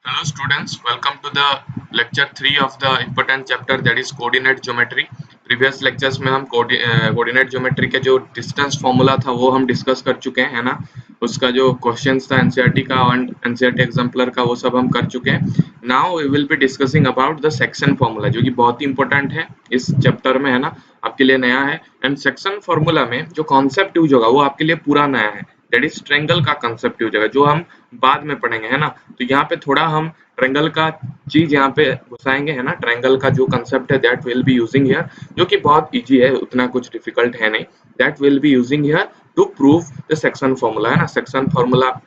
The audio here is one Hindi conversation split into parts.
Hello students, welcome to the lecture 3 of the important chapter that is coordinate geometry. Previous lectures में हम coordinate geometry के जो distance formula था वो हम discuss कर चुके हैं, है ना। उसका जो questions था NCERT का और NCERT exemplar का वो सब हम कर चुके हैं. Now we will be discussing about the section formula जो कि बहुत ही important है इस chapter में, है ना, आपके लिए नया है. And section formula में जो concept यूज होगा वो आपके लिए पूरा नया है. दैट इज ट्रायंगल का कंसेप्ट यूज होगा जो हम बाद में पढ़ेंगे, है ना. तो यहाँ पे थोड़ा हम ट्रायंगल का चीज यहाँ पे घुसाएंगे, है ना. ट्रायंगल का जो कंसेप्ट है that will be using here, जो कि बहुत इजी है, उतना कुछ डिफिकल्ट है नहीं. That will be using here to prove the section formula, है ना. सेक्शन फॉर्मूला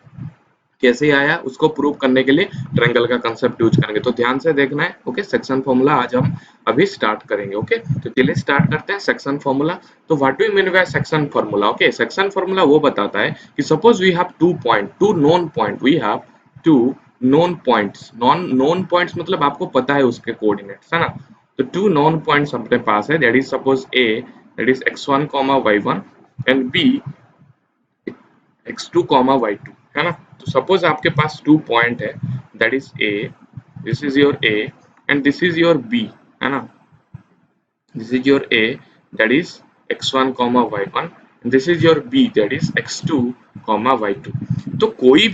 कैसे आया उसको प्रूव करने के लिए ट्रायंगल का कंसेप्ट यूज करेंगे. तो ध्यान से देखना है. ओके, सेक्शन फॉर्मूला आज हम अभी स्टार्ट करेंगे. ओके, तो चलिए स्टार्ट करते हैं सेक्शन फॉर्मूला. तो what do you mean by section formula? Okay, section formula वो बताता है कि suppose we have two known point, we have two known points. Known points मतलब आपको पता है उसके कोऑर्डिनेट्स, है ना. तो टू नोन पॉइंट्स अपने पास है. That is suppose A, that is x1, y1 and b x2, y2, है ना. तो सपोज आपके पास टू पॉइंट है, that is A, this is your A and this is your B, है ना. This is your A, that is x1, y1 and this is your b, that is x2, y2. तो कोई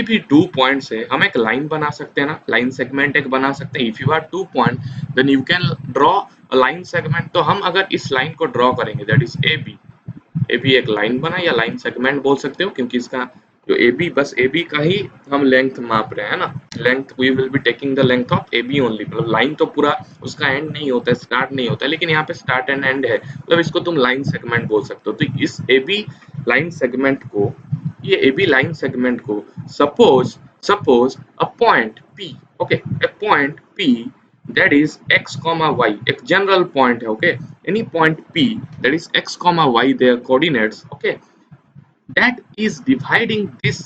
भी टू पॉइंट से हम एक लाइन बना सकते हैं ना, लाइन सेगमेंट एक बना सकते हैं. If you are two point then you can draw a line segment. तो हम अगर इस लाइन को ड्रॉ करेंगे, दैट इज ए बी एक लाइन बना या लाइन सेगमेंट बोल सकते हो, क्योंकि इसका जो ए बी, बस ए बी का ही हम लेंथ माप रहे हैं ना. Length we will be taking the length of A B only. मतलब लाइन तो पूरा उसका एंड नहीं होता है, स्टार्ट नहीं होता है, लेकिन यहाँ पे स्टार्ट एंड एंड है, मतलब इसको तुम लाइन सेगमेंट बोल सकते हो. तो इस ए बी लाइन सेगमेंट को, ये ए बी लाइन सेगमेंट को suppose suppose a point P, okay, A point P that is x comma y, एक general point है. okay, any point p that is x comma y, their coordinates, okay, that is dividing this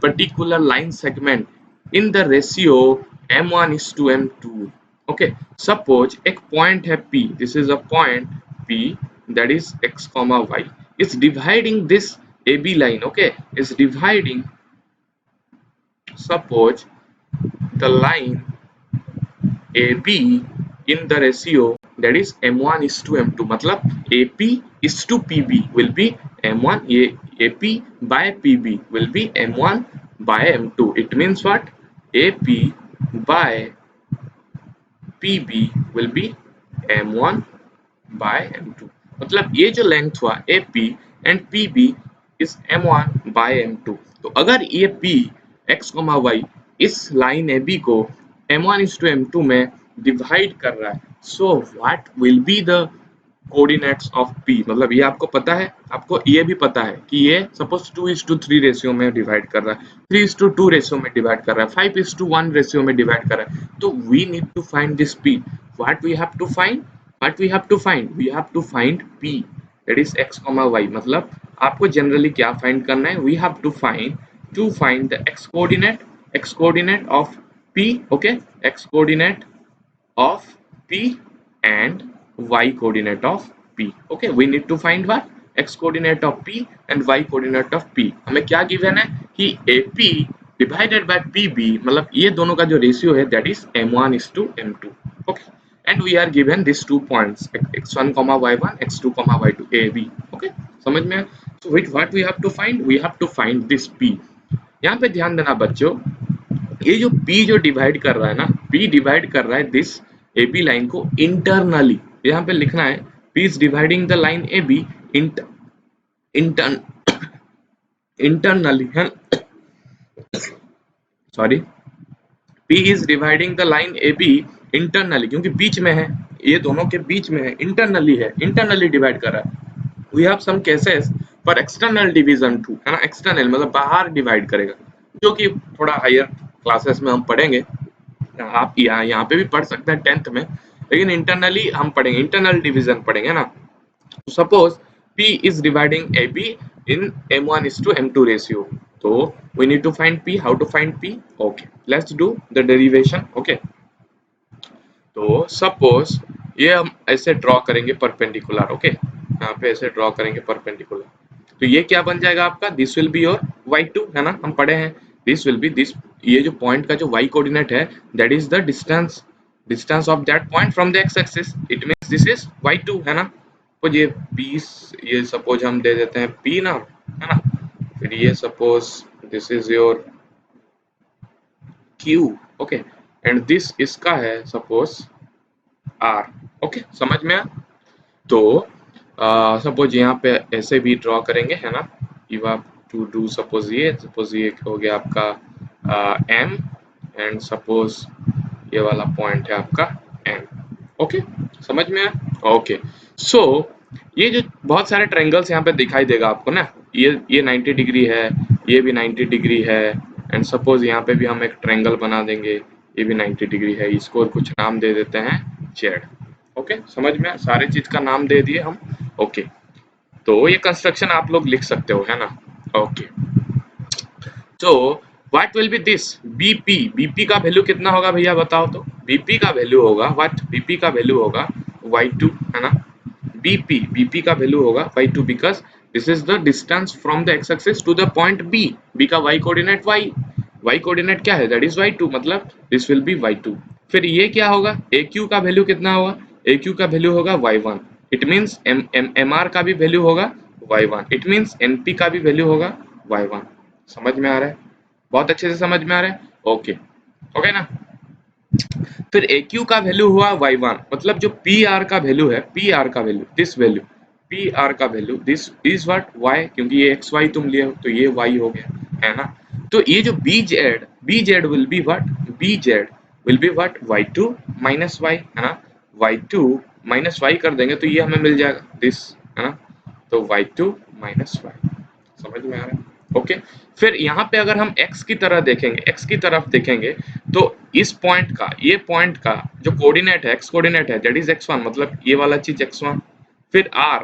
particular line segment in the ratio m1 is to m2. okay, suppose एक point है p, this is a point p, that is x comma y, is dividing this ab line. okay, is dividing, suppose the line AB in the ratio that is M1 is to M2. मतलब AP is to PB will be M1, ये AP by PB will be M1 by M2. It means what? AP by PB will be M1 by M2. मतलब ये जो लेंथ हुआ AP and PB is M1 by M2. तो अगर ये P x, y इस लाइन AB को M1 is to M2 में डिवाइड कर रहा है, so what will be the coordinates of P? मतलब ये आपको पता है, आपको ये भी पता है कि ये सपोज 2:3 रेशियो में डिवाइड कर रहा है, 3:2 रेशियो में डिवाइड कर रहा है, 5:1 रेशियो में डिवाइड कर रहा है. तो we need to find this P. What we have to find? What we have to find? We have to find P, that is x, y. मतलब आपको जनरली क्या फाइंड करना है? We have to find the x coordinate of P. Okay, x coordinate of P and y coordinate of P. okay, we need to find what? x coordinate of P and y coordinate of P. हमें क्या गिवन है कि AP divided by PB, मतलब ये दोनों का जो रेशियो है that is M1 is to M2. okay, and we are given these 2 points x1, y1, x2, y2, AB. okay, समझ में? so with what we have to find? We have to find this P. यहाँ पे ध्यान देना बच्चों, ये जो P जो डिवाइड कर रहा है ना, P डिवाइड कर रहा है दिस AB लाइन को इंटरनली. यहाँ पे लिखना है P is dividing the line AB internally, है, sorry, P is dividing the line AB internally, क्योंकि बीच में है, ये दोनों के बीच में है, इंटरनली है, इंटरनली डिवाइड कर रहा है. We have some cases for external division too, है ना. एक्सटर्नल मतलब बाहर डिवाइड करेगा, जो कि थोड़ा हायर क्लासेस में हम पढ़ेंगे. आप यहाँ पे भी पढ़ सकते हैं 10th में, लेकिन इंटरनली हम पढ़ेंगे, इंटरनल डिवीजन पढ़ेंगे ना. Suppose P is dividing AB in M1 is to M2 ratio. तो we need to find P. How to find P? Okay, let's do the derivation. okay, तो सपोज ये हम ऐसे ड्रॉ करेंगे परपेंडिकुलर. ओके, यहाँ पे ऐसे ड्रॉ करेंगे परपेंडिकुलर. तो ये क्या बन जाएगा आपका? This will be your y2, है ना, हम पढ़े हैं. दिस विल बी दिस, ये जो पॉइंट का जो y कोऑर्डिनेट है that is the distance of that point from the x axis, it means this is y2 है ना। तो ये p, ये सपोज हम दे देते हैं p नाम, है ना। फिर ये suppose this is your q, okay, and this इसका है सपोज r, ओके, समझ में आया। तो सपोज यहाँ पे ऐसे भी ड्रॉ करेंगे, है ना। You have to do suppose ये हो गया आपका m, एंड सपोज ये वाला पॉइंट है आपका n, ओके, समझ में आया। ओके, सो ये जो बहुत सारे ट्रायंगल्स यहाँ पे दिखाई देगा आपको ना, ये 90 डिग्री है, ये भी 90 डिग्री है, एंड सपोज यहाँ पे भी हम एक ट्रायंगल बना देंगे, ये भी 90 डिग्री है, इसको कुछ नाम दे देते हैं z, ओके, समझ में, सारे चीज का नाम दे दिए हम, ओके। तो ये कंस्ट्रक्शन आप लोग लिख सकते हो, है ना। ओके, तो what will B this BP, BP का वैल्यू कितना होगा भैया बताओ तो। बीपी का वैल्यू होगा व्हाट, बीपी का वैल्यू होगा y2, है ना। बीपी का वैल्यू होगा y2 because this is the distance from the x axis to the point b, b का y कोऑर्डिनेट y कोऑर्डिनेट क्या है दैट इज y2, मतलब दिस विल बी y2। फिर ये क्या होगा, aq का वैल्यू कितना होगा, aq का वैल्यू होगा y1, इट मींस mr का भी वैल्यू होगा y1, इट मींस np का भी वैल्यू होगा y1। समझ में आ रहा है, बहुत अच्छे से समझ में आ रहा है, ओके, ओके ना। फिर AQ का वैल्यू हुआ y1, मतलब जो PR का वैल्यू है, PR का वैल्यू, दिस वैल्यू, PR का value this is what y, क्योंकि ये xy तुम लिए हो तो ये y हो गया, है ना। तो ये जो BZ will be what, BZ will be what y2 minus y, है ना। y2 माइनस y कर देंगे तो ये हमें मिल जाएगा दिस, है ना। तो y2 माइनस y, समझ में आ रहा है, ओके। फिर यहाँ पे अगर हम x की तरह देखेंगे, x की तरफ देखेंगे तो इस पॉइंट का, ये पॉइंट का जो कोऑर्डिनेट है, x कोऑर्डिनेट है दैट इज x1, मतलब ये वाला चीज x1। फिर r,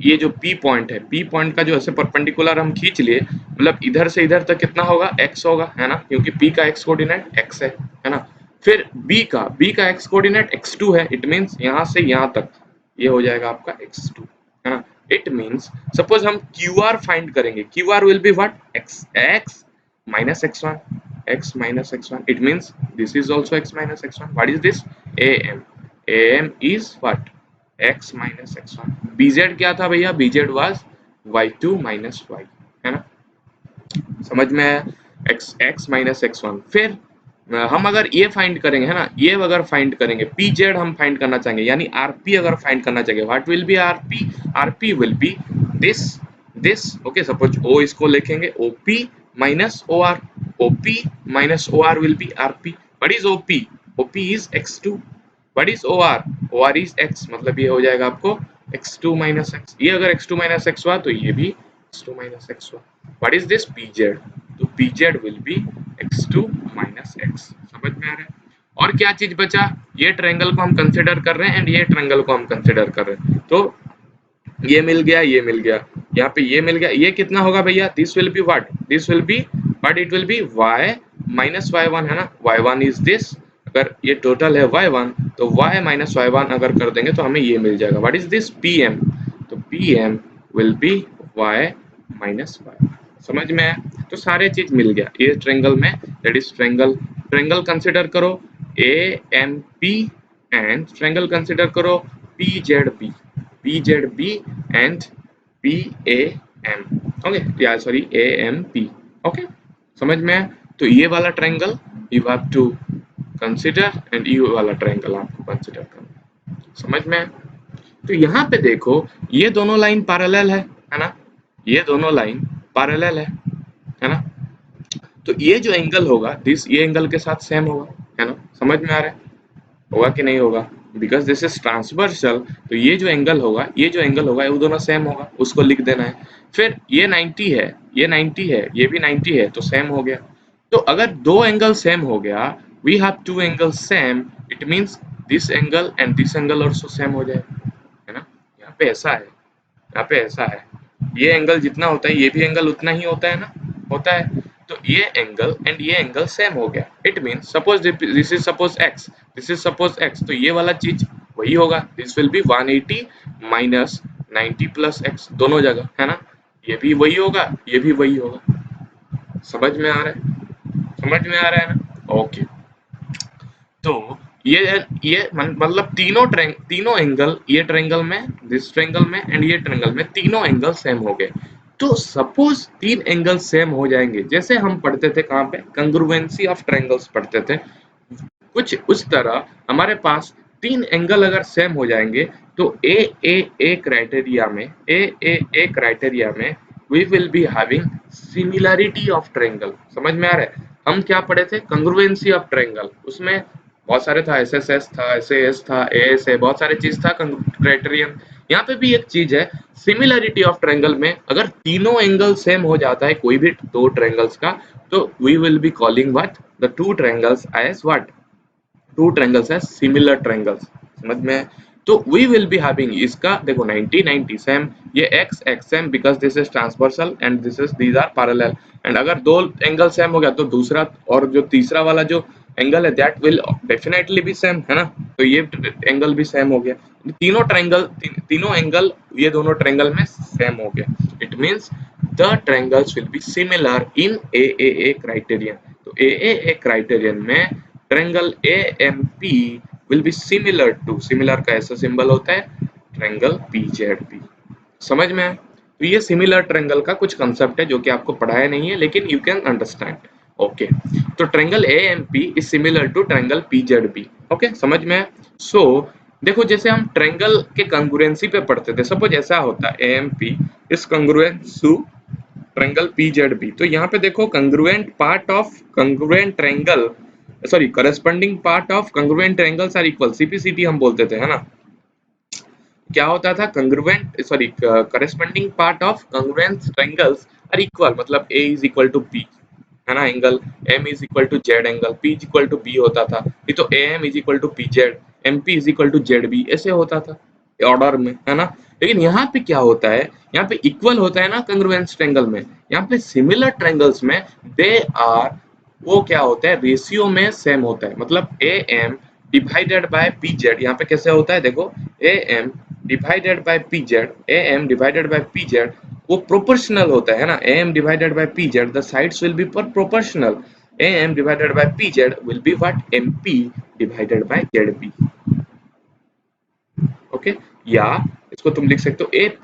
ये जो p पॉइंट है, p पॉइंट का जो ऐसे परपेंडिकुलर हम खींच लिए, मतलब इधर से इधर तक कितना होगा x होगा, है ना, क्योंकि p का x कोऑर्डिनेट x है ना। फिर b का x कोऑर्डिनेट x2 है, इट मींस यहाँ से यहाँ तक ये हो जाएगा आपका x2, है ना। इट मींस सपोज हम QR फाइंड करेंगे, QR will be what x minus x1, x minus x1, it means this is also x minus x1. What is this, am is what x minus x1। bz क्या था भैया, bz was y2 minus y, है ना, समझ में आया, x minus x1। फिर हम अगर ये फाइंड करेंगे, है ना, ये अगर फाइंड करेंगे pz हम फाइंड करना चाहेंगे, यानी rp अगर फाइंड करना चाहेंगे, what will B rp will be this, okay. Suppose o इसको लिखेंगे op minus or, op minus or will be rp। what is op is x2, what is or is x, मतलब ये हो जाएगा आपको x2 minus x, ये अगर x2 minus x हुआ तो ये भी x2 minus x हुआ। what is this pz, तो pz will be x2 minus x, समझ में आ रहा है। और क्या चीज बचा, ये ट्रायंगल को हम कंसिडर कर रहे हैं एंड ये ट्रायंगल को हम कंसिडर कर रहे हैं, तो ये मिल गया, ये मिल गया, यहाँ पे ये मिल गया, ये कितना होगा भैया, this will be what, this will be what, it will be y minus y1, है ना। y1 इज दिस, अगर ये टोटल है y1 तो y माइनस y1 अगर कर देंगे तो हमें ये मिल जाएगा, व्हाट इज दिस pm, तो pm will be y minus y, समझ में आया। तो सारे चीज मिल गया ये ट्रायंगल में, दैट इज ट्रायंगल कंसिडर करो AMP एंड ट्रायंगल कंसिडर करो PZB and PAM, ओके, या सॉरी AMP, ओके, समझ में आया। तो ये वाला triangle you have to consider and ये वाला ट्रायंगल आपको कंसिडर करना, समझ में आया। तो यहाँ पे देखो ये दोनों लाइन पैरेलल है ना, ये दोनों लाइन पैरेलल है ना। तो ये जो एंगल होगा दिस, ये एंगल के साथ सेम होगा, है ना, समझ में आ रहा है, होगा कि नहीं होगा, बिकॉज दिस इज ट्रांसवर्सल, तो ये जो एंगल होगा, ये जो एंगल होगा वो दोनों सेम होगा, उसको लिख देना है। फिर ये 90 है, ये 90 है, ये भी 90 है, तो सेम हो गया। तो अगर दो एंगल सेम हो गया, we have to angle same, it means this angle and this angle also same हो जाएगा, है ना। यहाँ पे ऐसा है, यहाँ पे ऐसा है, ये एंगल जितना होता है ये भी एंगल उतना ही होता है ना, होता है। तो ये एंगल एंड ये एंगल सेम हो गया, it means suppose this is suppose x, this is suppose x, तो ये वाला चीज वही होगा, this will be 180 minus 90 plus x, दोनों जगह, है ना, ये भी वही होगा, ये भी वही होगा, समझ में आ रहा है। समझ में आ रहा है ना? ओके, तो मतलब तीनों एंगल, ये ट्रायंगल में, दिस ट्रायंगल में एंड ये ट्रायंगल में तीनों एंगल सेम हो गए। तो सपोज तीन एंगल सेम हो जाएंगे, जैसे हम पढ़ते थे कहाँ पे, कंग्रुएंसी ऑफ ट्रायंगल्स पढ़ते थे, कुछ उस तरह हमारे पास तीन एंगल अगर सेम हो जाएंगे तो ए क्राइटेरिया में, ए क्राइटेरिया में we will be having similarity of triangle. समझ में आ रहा है? हम क्या पढ़े थे, कंग्रुएंसी ऑफ ट्रायंगल, उसमें बहुत सारे था, एसएसएस था, एसएएस था, एएसए, बहुत सारे चीज था क्राइटेरियन। यहाँ पे भी एक चीज है, सिमिलरिटी ऑफ ट्रायंगल में अगर तीनों एंगल सेम हो जाता है कोई भी दो ट्रायंगल्स का, तो we will be calling what, the two triangles as what, two triangles है सिमिलर ट्रायंगल्स। समझ में? तो वी विल बी हैविंग, इसका देखो 90 90 सेम, ये x x same because this is transversal and this is, these are parallel. And अगर दो एंगल सेम हो गया तो दूसरा और जो तीसरा वाला जो एंगल है दैट विल डेफिनेटली भी सेम, है ना? तो ये एंगल भी सेम हो गया, तीनों ट्रायंगल, तीनों एंगल ये दोनों ट्रायंगल में सेम हो गया। It means the triangles will be similar in A criterion. तो ए क्राइटेरियन में triangle AMP will be similar to, similar का ऐसा सिंबल होता है, ट्रायंगल PZP। समझ में आया? तो ये सिमिलर ट्रायंगल का कुछ कंसेप्ट है जो कि आपको पढ़ाया नहीं है, लेकिन यू कैन अंडरस्टैंड। ओके, तो triangle AMP is similar to triangle PZP। Okay, समझ में आया? सो देखो, जैसे हम ट्रायंगल के कंग्रुएंसी पे पढ़ते थे, सपोज ऐसा होता है AMP is congruent to triangle PZP। तो यहाँ पे देखो, congruent part of congruent triangle, sorry, corresponding part of congruent triangles are equal, CPCT हम बोलते थे, है ना? क्या होता था, congruent, sorry, corresponding part of congruent triangles are equal, मतलब A is equal to P, है ना? Angle M is equal to Z angle, P is equal to B होता था। ये तो A M is equal to P Z, M P is equal to Z B, ऐसे होता था ऑर्डर में, है ना? लेकिन यहाँ पे क्या होता है, यहाँ पे इक्वल होता है ना कंग्रुएंस ट्रायंगल में, यहाँ पे सिमिलर ट्रायंगल्स में दे आर, वो क्या होता है, रेशियो में सेम होता है। मतलब A M divided by P Z, यहाँ पे कैसे होता है देखो, A M divided by P Z, A M divided by P Z, वो प्रोपोर्शनल होता है ना, am divided by pz, the sides will be proportional, am divided by pz will be what, mp divided by zp। Okay, या इसको तुम लिख सकते हो ap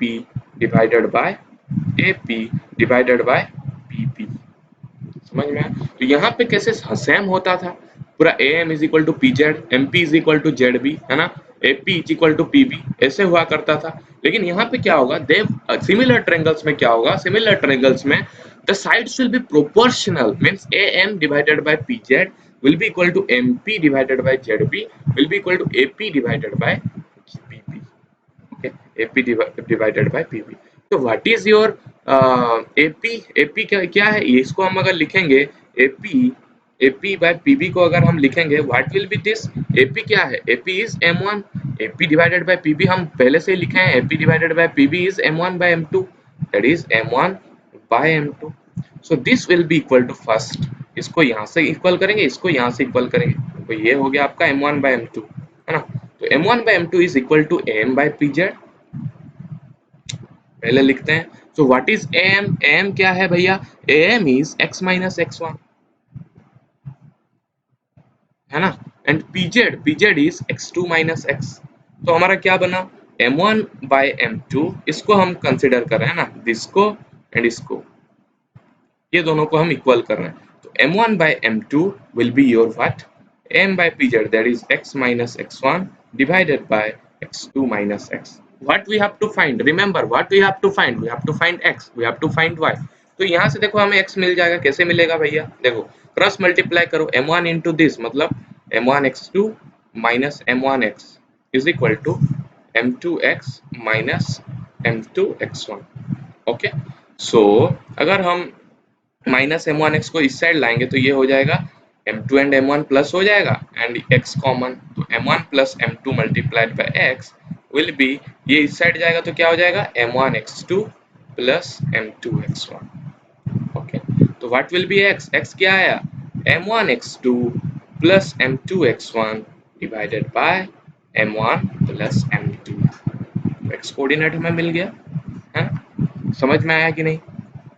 डिवाइडेड बाय pp। समझ में आया? तो यहाँ पे कैसे सेम होता था, पूरा am is equal to P Z, M P is equal to Z B, है ना? AP is equal to PB, ऐसे हुआ करता था। लेकिन यहाँ पे क्या होगा, देव सिमिलर ट्रायंगल्स में क्या होगा, सिमिलर ट्रायंगल्स में the sides will be proportional, means AM divided by PZ will be equal to MP divided by ZB will be equal to AP divided by PP। okay, AP divided by PP। तो what is your AP क्या है, इसको हम अगर लिखेंगे AP by PB को अगर हम लिखेंगे, what will be this, AP क्या है, AP is M1, AP divided by PB हम पहले से ही लिखे हैं, AP divided by PB is M1 by M2, that is M1 by M2। so this will be equal to first, इसको यहाँ से इक्वल करेंगे, इसको यहाँ से इक्वल करेंगे, तो ये हो गया आपका M1 by M2, है ना? तो M1 by M2 is equal to AM by PZ, पहले लिखते हैं। So what is AM, AM क्या है भैया, AM is x minus x1, है ना? And PZ is x2 minus x। तो हमारा क्या बना, M1 by M2, इसको हम कंसिडर कर रहे हैं ना, इसको एंड इसको, ये दोनों को हम इक्वल कर रहे हैं। तो M1 by M2 will be your what, M by PZ, that is x minus x1 divided by x2 minus x। What we have to find, remember what we have to find, we have to find x, we have to find y। तो यहाँ से देखो हमें x मिल जाएगा, कैसे मिलेगा भैया, देखो क्रॉस मल्टीप्लाई करो, M1 into this, मतलब M1 x2 minus M1 x is equal to M2 x minus M2 x1। Okay, so अगर हम माइनस M1 x को इस साइड लाएंगे तो ये हो जाएगा M2 एंड M1 प्लस हो जाएगा एंड x कॉमन, तो M1 plus M2 multiplied by x will be, ये इस साइड जाएगा तो क्या हो जाएगा, M1 x2 plus M2 x1। Okay, तो what will be x, x क्या आया, M1 x2 plus M2 x1 divided by M1 plus M2। x coordinate हमें मिल गया, है ना? समझ में आया कि नहीं?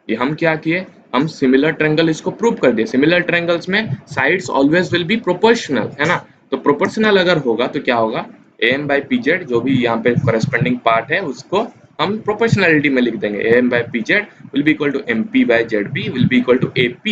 ये हम क्या किए, हम सिमिलर ट्रायंगल इसको प्रूव कर दिए। सिमिलर ट्रायंगल्स में sides always will be proportional, है ना। तो प्रोपोर्शनल अगर होगा तो क्या होगा, am by pz जो भी यहाँ पे करस्पेंडिंग पार्ट है उसको हम प्रोपोर्शनलिटी में लिख देंगे। am by pz will be equal to mp by zb will be equal to ap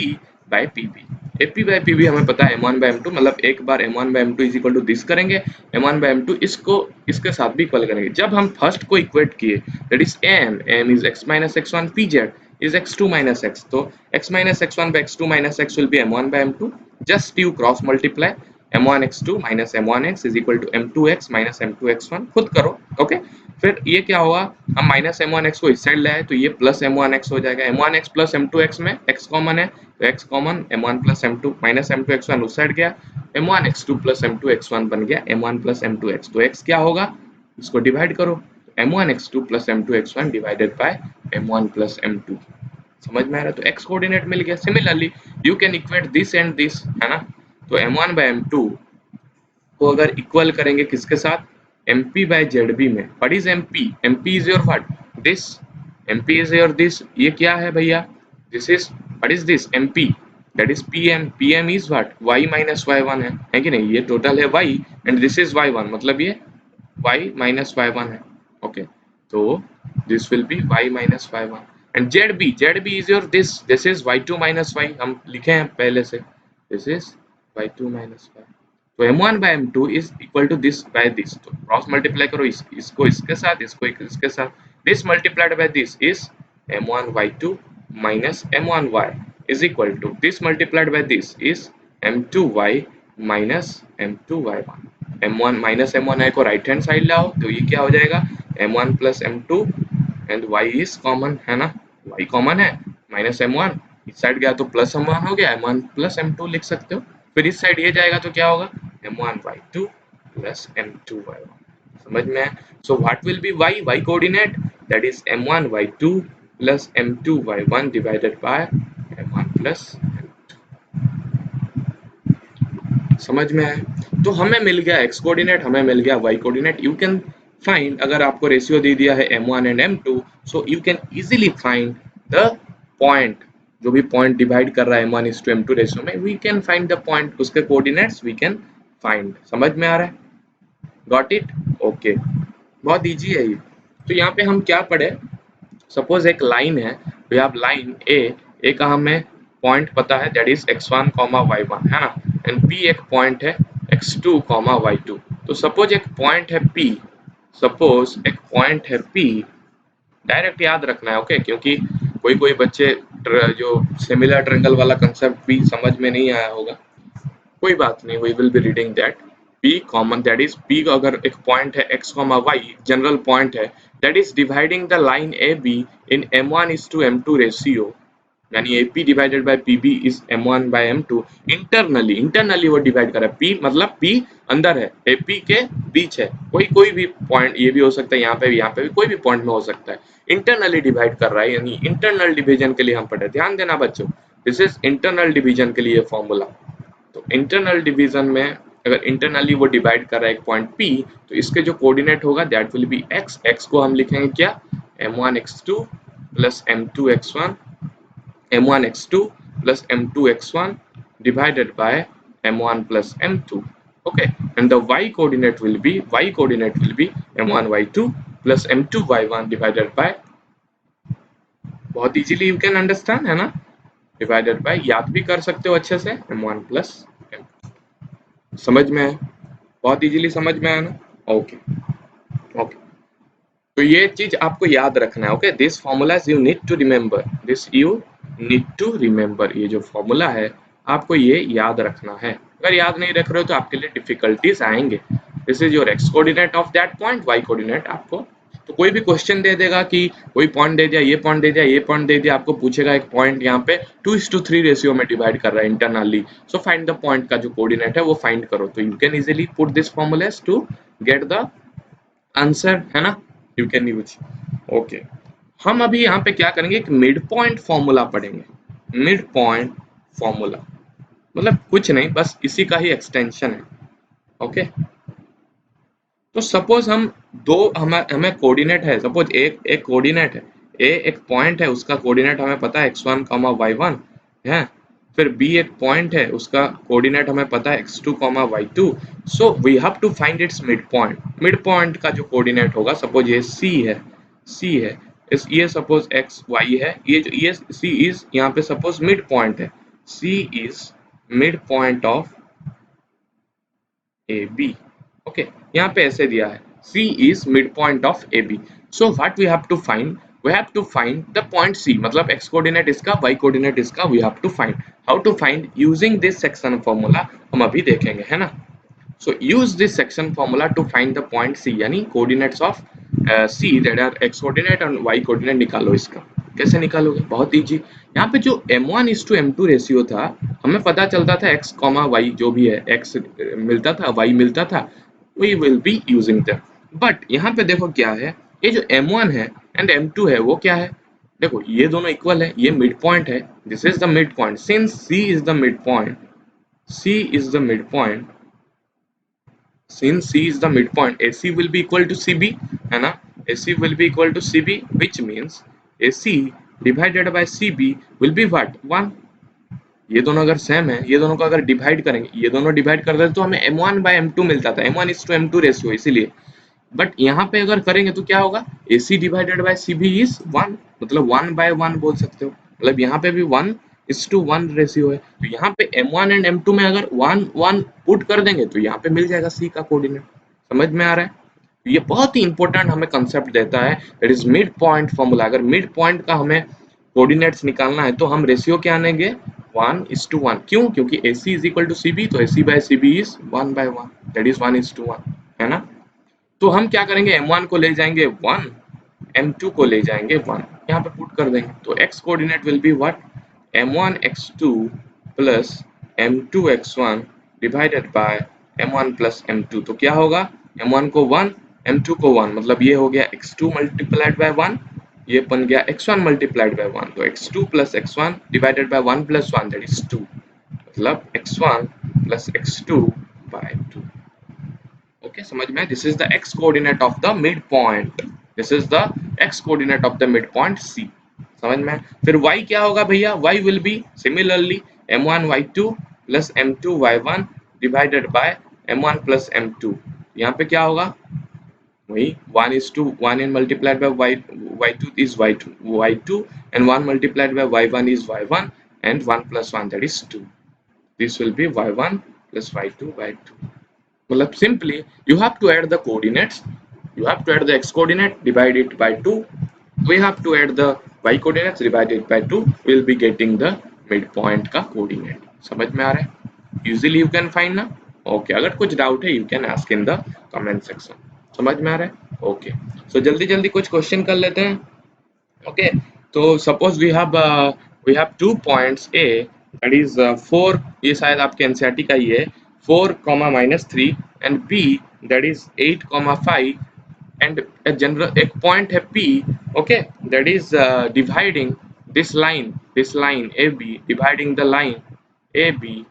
by pb। ap by pb हमें पता है m1 by m2, मतलब एक बार m1 by m2 is equal to this करेंगे, m1 by m2 इसको इसके साथ भी इक्वल करेंगे। जब हम फर्स्ट को इक्वेट किए that is m is x minus x1 pz is x2 minus x, तो x minus x1 by x2 minus x will be m1 by m2, just you cross multiply m1 x2 minus m1 x is equal to m2 x minus m2 x1, खुद करो। ओके, फिर ये क्या होगा, हम माइनस m1 x को इस साइड लाए तो ये प्लस m1 x हो जाएगा। m1 x plus m2 x में x कॉमन है तो x common, m1 plus m2 minus m2 x1 उस साइड गया, m1 x2 plus m2 x1 बन गया m1 प्लस m2 x, तो x क्या होगा, इसको डिवाइड करो, m1 x2 plus m2 x1 divided by m1 plus m2। समझ में आ रहा है, तो x कोऑर्डिनेट मिल गया। Similarly you can equate this and this, है ना। तो m1 by m2 को अगर इक्वल करेंगे किसके साथ, mp by zb में। What is mp, mp is your what, this, mp is your this, ये क्या है भैया, this is, what is this, mp that is pm, pm is what, y minus y1 है कि नहीं, ये टोटल है y and this is y1, मतलब ये y minus y1 है। ओके, तो this will be y minus y1 and zb is your this is y2 minus y, हम लिखे हैं पहले से, this is y2 minus y, तो m1 by m2 is equal to this by this, तो क्रॉस मल्टीप्लाई करो इसको इसके साथ, इसको इसके साथ, this multiplied by this is m1 y2 minus m1 y is equal to this multiplied by this is m2 y minus m2 y1, m1 minus m1 y को राइट हैंड साइड लाओ तो ये क्या हो जाएगा, m1 plus m2 and y is common, है ना, y कॉमन है, माइनस m1 इस साइड गया तो प्लस m1 हो गया, m1 प्लस m2 लिख सकते हो, फिर इस साइड ये जाएगा तो क्या होगा, m1 y2 plus m2 y1। समझ में है, so what will B y coordinate, that is m1 y2 plus m2 y1 divided by m1 plus, समझ में है। तो हमें मिल गया x कोऑर्डिनेट, हमें मिल गया y coordinate. You can find, अगर आपको रेशियो दे दिया है m1 एंड m2, so you can easily find the point, जो भी पॉइंट डिवाइड कर रहा है m1 is to m2 ratio में, we can find the point, उसके कोऑर्डिनेट्स वी कैन फाइंड। समझ में आ रहा है, गॉट इट, ओके, बहुत इजी है ये। तो यहाँ पे हम क्या पढ़े, सपोज एक लाइन है, तो आप लाइन ए का हमें पॉइंट पता है दैट इज x1, y1, है ना, एंड p एक पॉइंट है x2, y2। तो सपोज एक पॉइंट है p, सपोज एक पॉइंट है p, डायरेक्ट याद रखना है, ओके, क्योंकि कोई बच्चे जो सिमिलर ट्रायंगल वाला कंसेप्ट भी समझ में नहीं आया होगा, कोई बात नहीं, we will be reading that. p common, that is p अगर एक पॉइंट है x, y जनरल पॉइंट है, that is dividing the line AB in m1 is to m2 ratio, यानी AP divided by PB is m1 by m2। Internally वो डिवाइड कर रहा है, P मतलब P अंदर है, AP के बीच है, कोई भी पॉइंट, ये भी हो सकता है, यहाँ पे भी कोई भी पॉइंट में हो सकता है, इंटरनली डिवाइड कर रहा है, यानी इंटरनल डिवीजन के लिए हम पढ़े, ध्यान देना बच्चों, दिस इज इंटरनल डिवीजन के लिए फॉर्मूला। तो इंटरनल डिवीजन में अगर इंटरनली वो डिवाइड कर रहा है एक पॉइंट P, तो इसके जो कोऑर्डिनेट होगा दैट विल बी x को हम लिखेंगे क्या, m1 x2 plus m2 x1, m1 x2 plus m2 x1 divided by m1 plus m2, okay, and the y coordinate will be m1 y2 plus m2 y1 divided by, बहुत इजीली यू कैन अंडरस्टैंड, है ना, डिवाइडेड बाय, याद भी कर सकते हो अच्छे से, m1 plus m2। समझ में है, बहुत इजीली समझ में आया ना, ओके ओके। तो ये चीज आपको याद रखना है, okay, this formulas you need to remember, this you need to remember, ये जो फॉर्मूला है आपको ये याद रखना है। अगर याद नहीं रख रहे हो तो आपके लिए डिफिकल्टीज आएंगे। This is your x coordinate of that point, y coordinate आपको, तो कोई भी क्वेश्चन दे देगा कि कोई पॉइंट दे दिया, ये पॉइंट दे दिया, ये पॉइंट दे दिया, आपको पूछेगा एक पॉइंट यहाँ पे 2:3 रेशियो में डिवाइड कर रहा है internally, so find the point का जो कोऑर्डिनेट है वो फाइंड करो, तो you can easily put this formulas to get the answer, है ना, यू कैन यूज, ओके। हम अभी यहाँ पे क्या करेंगे, एक मिड पॉइंट फॉर्मूला पढ़ेंगे। मिड पॉइंट फॉर्मूला मतलब कुछ नहीं, बस इसी का ही एक्सटेंशन है, ओके। तो सपोज हम दो, हमें कोऑर्डिनेट है, सपोज एक कोऑर्डिनेट है ए एक पॉइंट है, उसका कोऑर्डिनेट हमें पता है x1, y1 है। फिर b एक पॉइंट है, उसका कोऑर्डिनेट हमें पता है x2, y2। So we have to find its midpoint. Midpoint का जो कोऑर्डिनेट होगा, सपोज ये c है, ये सपोज x y है, ये c इज यहाँ पे सपोज मिड पॉइंट है, c is midpoint of A B. Okay, यहाँ पे ऐसे दिया है C is midpoint of AB. So what we have to find? We have to find the point C. मतलब x coordinate इसका, y coordinate इसका, we have to find. How to find? Using this section formula हम अभी देखेंगे, है ना? So use this section formula to find the point C, यानी coordinates of C that are x coordinate and y coordinate निकालो इसका। कैसे निकालोगे? बहुत इजी। यहाँ पे जो m1:m2 रेशियो था, हमें पता चलता था x, y जो भी है, x मिलता था, y मिलता था, we will be using them. But यहाँ पे देखो क्या है, ये जो m1 है एंड m2 है वो क्या है, देखो ये दोनों इक्वल है, ये मिड पॉइंट है, this is the mid point, since C is the midpoint, C is the midpoint, since C is the midpoint, AC will be equal to CB, है ना? AC will be equal to CB, which means AC divided by CB will be what? 1. ये दोनों अगर सेम है, ये दोनों को अगर डिवाइड करेंगे, ये दोनों डिवाइड कर देते तो हमें m1/m2 मिलता था, m1:m2 रेशियो, इसीलिए। बट यहाँ पे अगर करेंगे तो क्या होगा, AC divided by CB is 1, मतलब 1/1 बोल सकते हो, मतलब यहाँ पे भी 1:1 रेशियो है। तो यहाँ पे m1 एंड m2 में अगर 1 1 पुट कर देंगे तो यहाँ पे मिल जाएगा C का कोऑर्डिनेट। समझ में आ रहा है? तो ये बहुत ही इंपॉर्टेंट हमें कंसेप्ट देता है, that is mid point formula. अगर मिड पॉइंट का हमें कोऑर्डिनेट्स निकालना है तो हम रेशियो क्या आनेंगे, 1:1। क्यों? क्योंकि AC is equal to CB, तो AC/CB इज 1/1, दैट इज 1:1, है ना? तो हम क्या करेंगे, m1 को ले जाएंगे 1, m2 को ले जाएंगे 1, यहाँ पे पुट कर देंगे तो x coordinate will be what, m1x2 plus m2x1 divided by m1 plus m2। तो क्या होगा, m1 को 1, m2 को 1, मतलब ये हो गया x2 मल्टीप्लाइड बाय 1, ये बन गया x1 मल्टीप्लाइड बाय 1, तो x2 plus x1 divided bye 1 plus 1 that is 2, मतलब x1 plus x2 bye 2। Okay, समझ में? This is the x coordinate of the mid point, this is the x coordinate of the mid point C। समझ में? फिर y क्या होगा भैया, y will be similarly m1y2 plus m2y1 divided by m1 plus m2। यहाँ पे क्या होगा, वही 1:1 and multiplied by y2 is y2 and 1 multiplied by y1 is y1 and 1 plus 1 that is 2. This will be y1 plus y2 by 2. मतलब simply you have to add the coordinates, you have to add the x coordinate, divide it by 2, we have to add the y coordinates, divide it by 2, we will be getting the midpoint का coordinate। समझ में आ रहा है? Usually you can find ना। ओके, अगर कुछ डाउट है you can ask in the comment section। समझ में आ रहा है? ओके, सो जल्दी जल्दी कुछ क्वेश्चन कर लेते हैं। ओके, तो suppose we have 2 points A that is 4, ये शायद आपके एनसीईआरटी का ही है, 4, -3 and B that is 8, 5 and a general एक point है P, okay, that is dividing this line AB, dividing the line AB,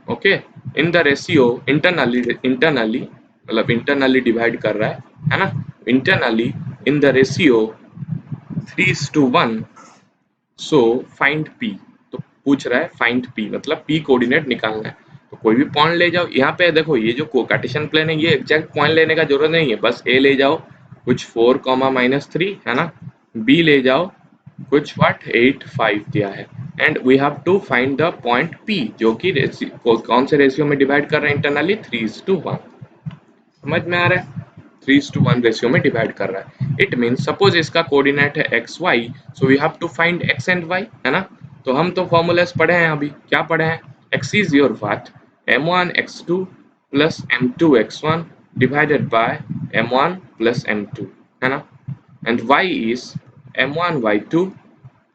okay, in the ratio internally मतलब इंटरनली डिवाइड कर रहा है ना, internally in the ratio 3:1। So find P, तो पूछ रहा है फाइंड P, मतलब P कोऑर्डिनेट निकालना है। तो कोई भी पॉइंट ले जाओ, यहाँ पे देखो ये जो कार्टेशियन प्लेन है, ये एग्जैक्ट पॉइंट लेने का जरूरत नहीं है, बस A ले जाओ कुछ 4, -3 है ना, B ले जाओ कुछ 8, 5 दिया है, and we have to find the point P जो कि कौन से रेशियो में डिवाइड कर रहे हैं इंटरनली, 3:1। समझ में आ रहा है? 3:1 रेशियो में डिवाइड कर रहा है। इट मीन्स सपोज इसका कोऑर्डिनेट है xy, so we have to find x and y, है ना। तो हम तो फॉर्मूलास पढ़े हैं, अभी क्या पढ़े हैं, x is your what, m1x2 plus m2x1 divided by m1 plus m2, है ना, and y is m1y2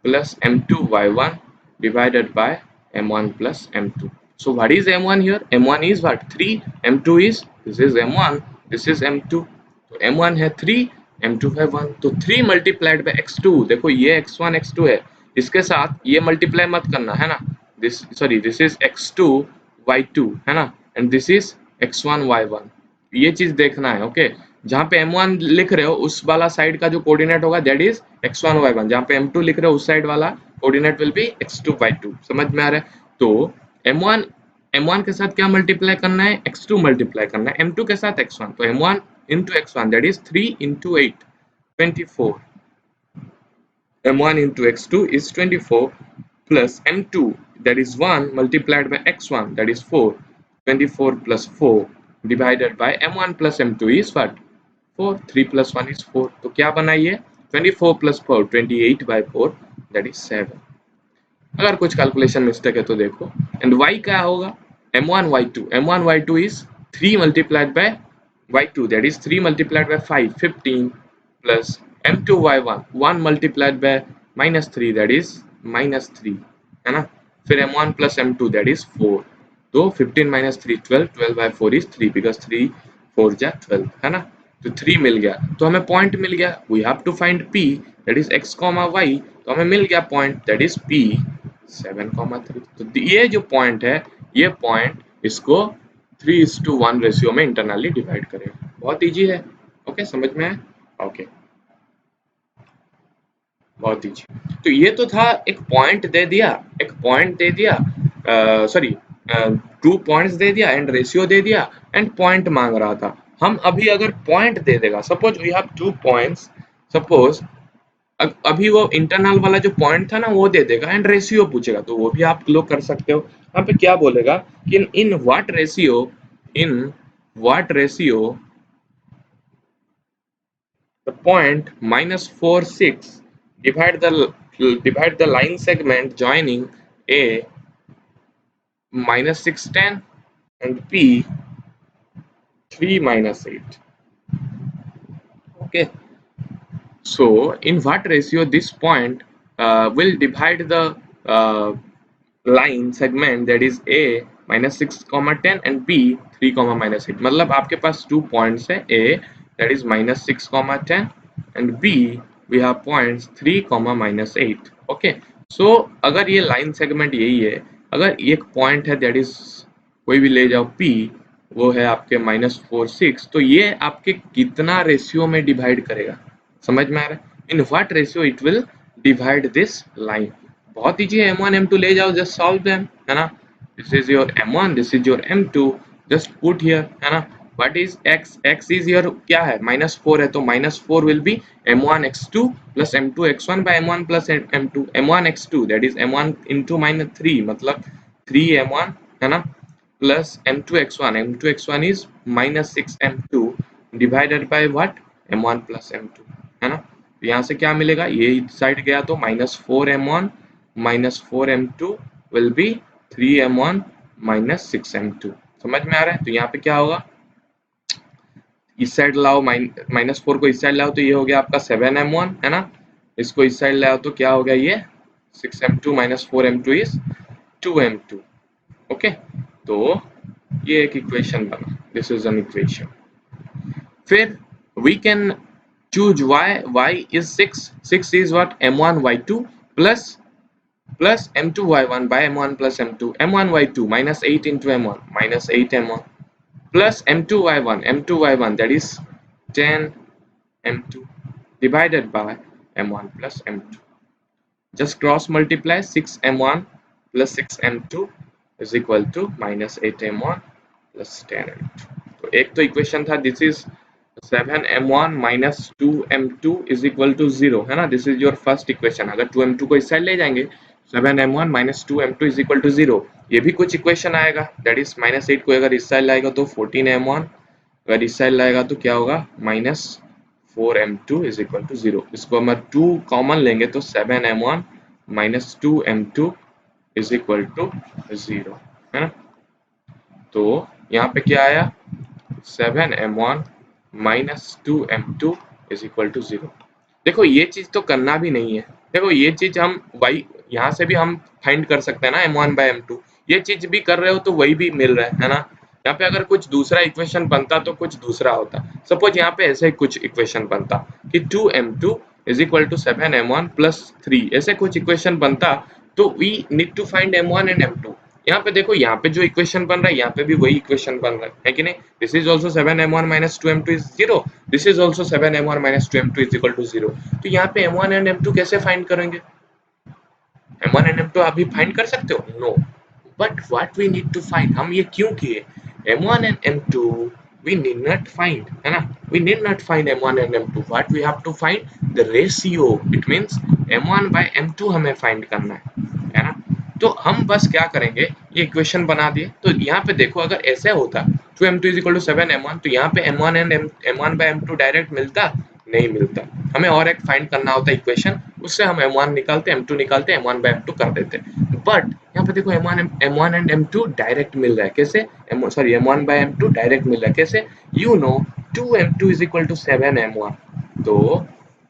plus m2y1 divided by m1 plus m2. So what is m1 here? m1 is what? 3. m2 is, this is m1, this is m2. तो m1 है 3, m2 है 1, तो 3 multiplied by x2, देखो ये x1 x2 है, इसके साथ ये मल्टीप्लाई मत करना, है ना, this is x2 y2, है ना, and this is x1 y1, ये चीज देखना है। ओके, जहाँ पे m1 लिख रहे हो उस वाला साइड का जो कोऑर्डिनेट होगा दैट इज x1 y1, जहाँ पे m2 लिख रहे हो उस साइड वाला coordinate will be x2 y2। समझ में आ रहा है? तो m1 के साथ क्या मल्टीप्लाई करना है, x2 मल्टीप्लाई करना है, m2 के साथ x1, तो m1 into x1 that is 3 into 8 24, m1 into x2 is 24 plus m2 that is 1 multiplied by x1 that is 4, 24 plus 4 divided by m1 plus m2 is what, 4, 3 plus 1 is 4, तो क्या बना ये 24 plus 4 28 by 4 that is 7। अगर कुछ कैलकुलेशन मिस्टेक है तो देखो। एंड y क्या होगा, m1 y2 is 3 multiplied by y2 that is 3 multiplied by 5 15 plus m2 y1 1 multiplied by minus 3 that is minus 3 है ना। फिर m1 plus m2 that is 4, तो 15 minus 3 12, 12 by 4 is 3 because 3 4 जा 12 है ना। तो 3 मिल गया, तो हमें पॉइंट मिल गया, we have to find p that is x, y, तो हमें मिल गया पॉइंट that is p 7,3। तो ये जो पॉइंट है, ये पॉइंट इसको 3:1 रेशियो में इंटरनली डिवाइड करेगा। बहुत इजी है। ओके, समझ में आया? ओके, बहुत इजी। तो ये तो था, एक पॉइंट दे दिया, सॉरी 2 पॉइंट्स दे दिया एंड रेशियो दे दिया एंड पॉइंट मांग रहा था। हम अभी अगर पॉइंट दे देगा, suppose we have 2 points, suppose अभी वो इंटरनल वाला जो पॉइंट था ना वो दे देगा एंड रेशियो पूछेगा, तो वो भी आप लोग कर सकते हो। यहाँ पे क्या बोलेगा कि in what ratio the point -4 6 divide the line segment joining a -6 10 and p 3 -8। okay, so in what ratio this point will divide the uh, line segment that is a -6, 10 and b 3, -8। मतलब आपके पास 2 पॉइंट्स है, a that is -6, 10 and b we have points 3, -8। Okay, so अगर ये लाइन सेगमेंट यही है, अगर एक पॉइंट है दैट इज कोई भी ले जाओ p, वो है आपके -4 6, तो ये आपके कितना रेशियो में डिवाइड करेगा, समझ में आ रहा है? In what ratio it will divide this line. बहुत ईजी है, m1 m2 ले जाओ, जस्ट सॉल्व देम, है ना। This is your m1, this is your m2, just put here, है ना। What is x, x is your क्या है, -4 है, तो -4 will be m1 x2 plus m2 x1 by m1 plus m2, m1 x2 that is m1 into -3 मतलब 3 m1, है ना, plus m2 x1 is -6 m2 divided by what, m1 plus m2, है ना। यहाँ से क्या मिलेगा, ये साइड गया तो -4 m1 -4 m2 will be 3 m1 -6 m2। समझ में आ रहा है? तो यहाँ पे क्या होगा, इस साइड लाओ, -4 को इस साइड लाओ तो ये हो गया आपका 7 m1, है ना। इसको इस साइड लाओ तो क्या हो गया, ये 6 m2 -4 m2 is 2 m2। Okay, तो ये एक इक्वेशन बना, दिस इज एन इक्वेशन। फिर we can choose y is 6 is what, m1 y2 plus m2 y1 by m1 plus m2, m1 y2 -8 into m1 -8 m1 plus m2 y1 that is 10 m2 divided by m1 plus m2, just cross multiply, 6 m1 plus 6 m2 is equal to -8 m1 plus 10 m2। तो एक तो इक्वेशन था, this is 7 m1 minus 2 m2 is equal to 0, है ना। This is your first equation. अगर 2 m2 को इस साइड ले जाएंगे, 7 m1 minus 2 m2 is equal to 0। ये भी कुछ इक्वेशन आएगा, दैट इज -8 को अगर इस साइड लाएगा तो 14 m1, अगर इस साइड लाएगा तो क्या होगा, -4 m2 is equal to 0। इसको हम 2 कॉमन लेंगे तो 7 m1 minus 2 m2 is equal to 0, है ना। तो यहाँ पे क्या आया, 7 m1 minus 2 m2 is equal to 0। देखो ये चीज तो करना भी नहीं है, देखो ये चीज हम y यहाँ से भी हम फाइंड कर सकते हैं ना, m1 by m2, ये चीज भी कर रहे हो तो वही भी मिल रहा है ना। यहाँ पे अगर कुछ दूसरा इक्वेशन बनता तो कुछ दूसरा होता, सपोज यहाँ पे ऐसे कुछ इक्वेशन बनता कि 2 m2 is equal to 7 m1 plus 3, ऐसे कुछ इक्वेशन बनता, तो we need to find m1 and m2। यहाँ पे देखो, यहाँ पे जो इक्वेशन बन रहा है यहाँ पे भी वही इक्वेशन बन रहा है कि नहीं? This is also 7m1 minus 2m2 is 0, this is also 7m1 minus 2m2 is equal to 0। तो यहाँ पे m1 एंड m2 कैसे फाइंड करेंगे? m1 एंड m2 आप भी फाइंड कर सकते हो? No, but what we need to find, हम ये क्यों किए? m1 एंड m2 we need not find, है ना? We need not find m1 and m2. What we have to find the ratio. It means m1 by m2 हमें find करना है ना? तो हम बस क्या करेंगे, ये इक्वेशन बना दिए। तो यहाँ पे देखो, अगर ऐसे होता 2m2 is equal to 7m1, तो यहाँ पे m1 and m1 by m2 direct मिलता? नहीं मिलता। हमें और एक फाइंड करना होता इक्वेशन, उससे हम m1 निकालते, m2 निकालते, m1 by m2 कर देते। बट यहाँ पे देखो m1 एंड m2 डायरेक्ट मिल रहा है। कैसे? Sorry, m1 by m2 direct मिल रहा है। कैसे? You know 2m2 is equal to 7m1। तो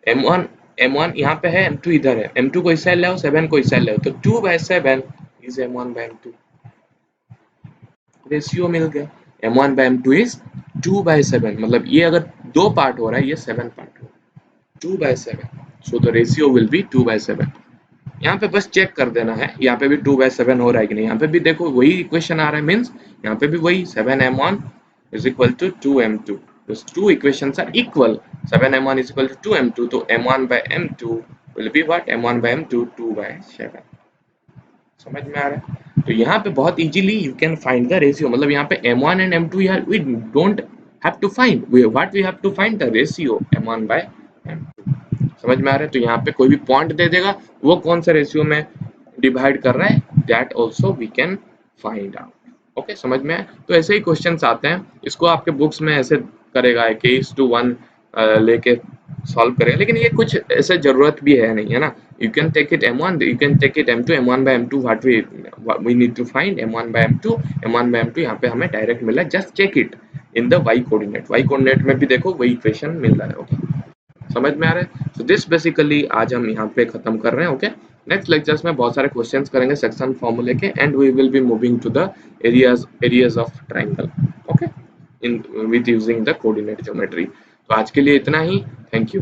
m1 यहाँ पे है, m2 इधर है, m2 को इस साइड ले आओ, 7 को इस साइड ले आओ, तो 2/7 is m1 by m2। Ratio मिल गया, m1 by m2 is 2/7, मतलब ये अगर 2 पार्ट हो रहा है, ये 7 पार्ट हो रहा है, 2/7। So the ratio will be 2/7। यहाँ पे बस चेक कर देना है, यहाँ पे भी 2/7 हो रहा है कि नहीं। यहाँ पे भी देखो वही इक्वेशन आ रहा है, मीन्स यहाँ पे भी वही 7m1 is equal to 2m2। Those two equations are equal. 7m1 is equal to 2m2, तो m1 by m2 will be what? m1 by m2 2/7। समझ में आ रहा है? तो यहाँ पे बहुत easily you can find the ratio, मतलब यहाँ पे m1 एंड m2 यार we don't have to find, what we have to find the ratio m1 by m2। समझ में आ रहा है? तो यहाँ पे कोई भी पॉइंट दे देगा, वो कौन सा रेशियो में डिवाइड कर रहा है, that also we can find out. Okay, समझ में आया? तो ऐसे ही क्वेश्चंस आते हैं, इसको आपके बुक्स में ऐसे करेगा, k:1 लेके सॉल्व करेगा, लेकिन ये कुछ ऐसे जरूरत भी है नहीं, है ना? You can take it m1, you can take it m2, m1 by m2 what we need to find m1 by m2 यहाँ पे हमें डायरेक्ट मिला, just check it in the y coordinate में भी देखो वही इक्वेशन मिल रहा है। ओके, समझ में आ रहा है? सो दिस बेसिकली आज हम यहाँ पे खत्म कर रहे हैं। ओके, नेक्स्ट लेक्चर्स में बहुत सारे क्वेश्चंस करेंगे सेक्शन फॉर्मूले के, and we will be moving to the areas of triangle, okay, in with using the coordinate geometry. तो आज के लिए इतना ही, थैंक यू।